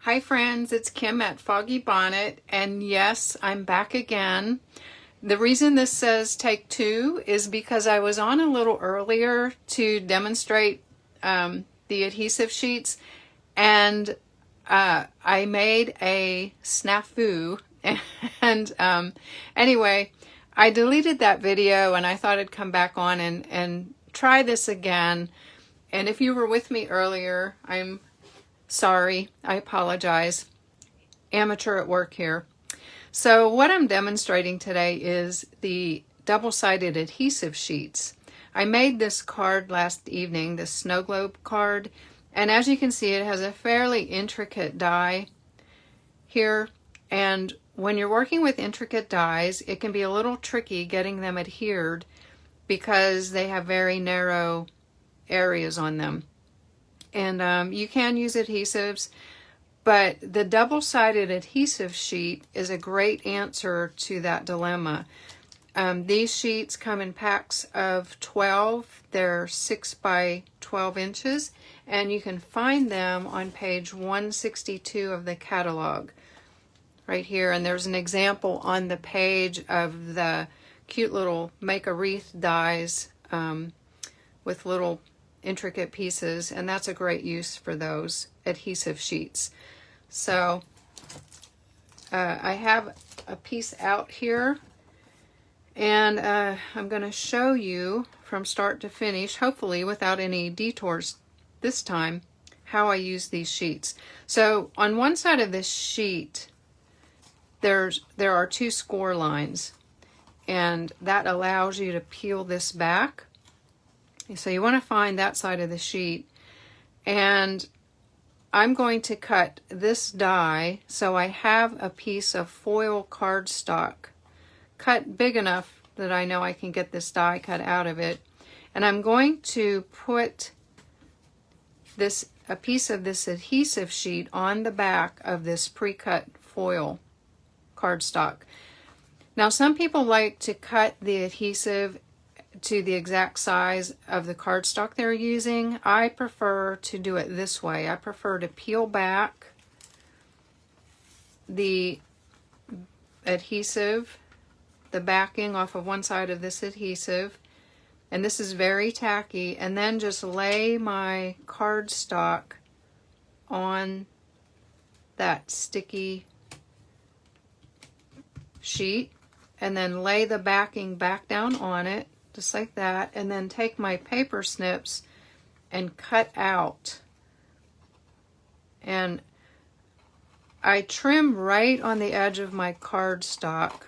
Hi friends, it's Kim at Foggy Bonnet, and yes, I'm back again. The reason this says take two is because I was on a little earlier to demonstrate the adhesive sheets, and I made a snafu. And anyway, I deleted that video and I thought I'd come back on and try this again. And if you were with me earlier, I'm sorry, I apologize. Amateur at work here. So what I'm demonstrating today is the double-sided adhesive sheets. I made this card last evening, this snow globe card, and as you can see it has a fairly intricate die here, and when you're working with intricate dies it can be a little tricky getting them adhered because they have very narrow areas on them. And you can use adhesives, but the double-sided adhesive sheet is a great answer to that dilemma. These sheets come in packs of 12. They're 6 by 12 inches, and you can find them on page 162 of the catalog right here. And there's an example on the page of the cute little make a wreath dies with little intricate pieces, and that's a great use for those adhesive sheets. So I have a piece out here, and I'm going to show you from start to finish, hopefully without any detours this time, how I use these sheets. So on one side of this sheet there are two score lines, and that allows you to peel this back. So you want to find that side of the sheet, and I'm going to cut this die so I have a piece of foil cardstock cut big enough that I know I can get this die cut out of it. And I'm going to put a piece of this adhesive sheet on the back of this pre-cut foil cardstock. Now some people like to cut the adhesive to the exact size of the cardstock they're using. I prefer to do it this way. I prefer to peel back the adhesive, the backing off of one side of this adhesive, and this is very tacky, and then just lay my cardstock on that sticky sheet, and then lay the backing back down on it just like that, and then take my paper snips and cut out. And I trim right on the edge of my cardstock.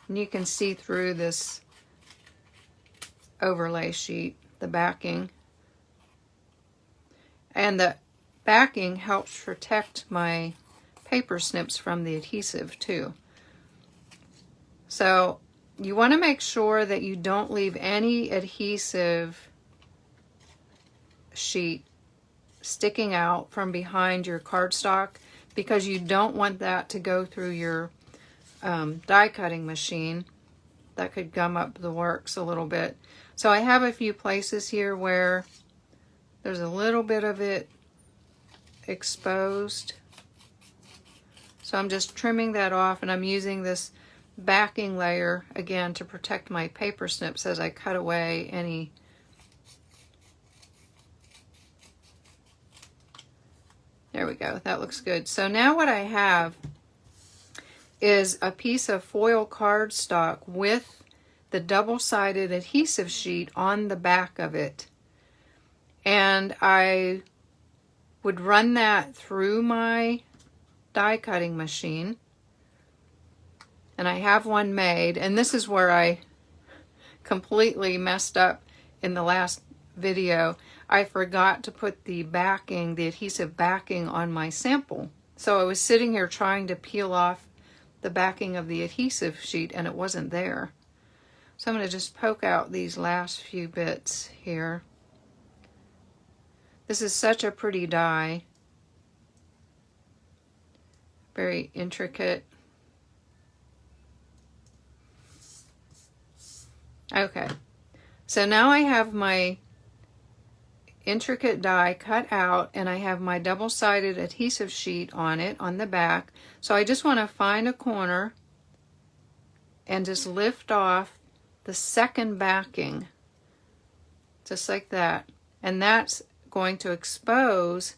And you can see through this overlay sheet, the backing. And the backing helps protect my paper snips from the adhesive too. So you want to make sure that you don't leave any adhesive sheet sticking out from behind your cardstock, because you don't want that to go through your die cutting machine. That could gum up the works a little bit. So I have a few places here where there's a little bit of it exposed. So I'm just trimming that off, and I'm using this backing layer again to protect my paper snips as I cut away any There we go, that looks good. So now what I have is a piece of foil cardstock with the double-sided adhesive sheet on the back of it. And I would run that through my die cutting machine, and I have one made, and this is where I completely messed up in the last video. I forgot to put the backing, the adhesive backing, on my sample. So I was sitting here trying to peel off the backing of the adhesive sheet and it wasn't there. So I'm going to just poke out these last few bits here. This is such a pretty die. Very intricate. Okay, so now I have my intricate die cut out and I have my double-sided adhesive sheet on it on the back. So I just want to find a corner and just lift off the second backing, just like that. And that's going to expose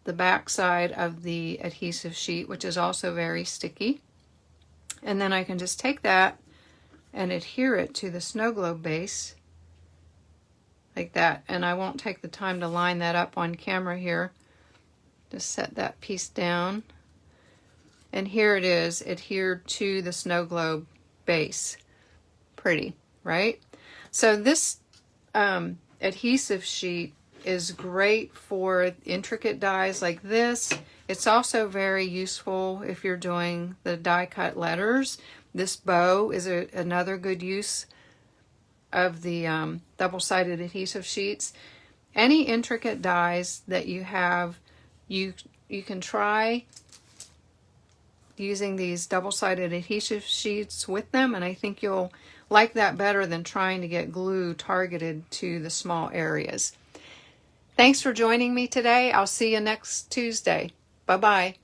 the back side of the adhesive sheet, which is also very sticky. And then I can just take that and adhere it to the snow globe base like that. And I won't take the time to line that up on camera here. Just set that piece down. And here it is, adhered to the snow globe base. Pretty, right? So this adhesive sheet is great for intricate dies like this. It's also very useful if you're doing the die cut letters. This bow is another good use of the double-sided adhesive sheets. Any intricate dies that you have, you can try using these double-sided adhesive sheets with them, and I think you'll like that better than trying to get glue targeted to the small areas. Thanks for joining me today. I'll see you next Tuesday. Bye-bye.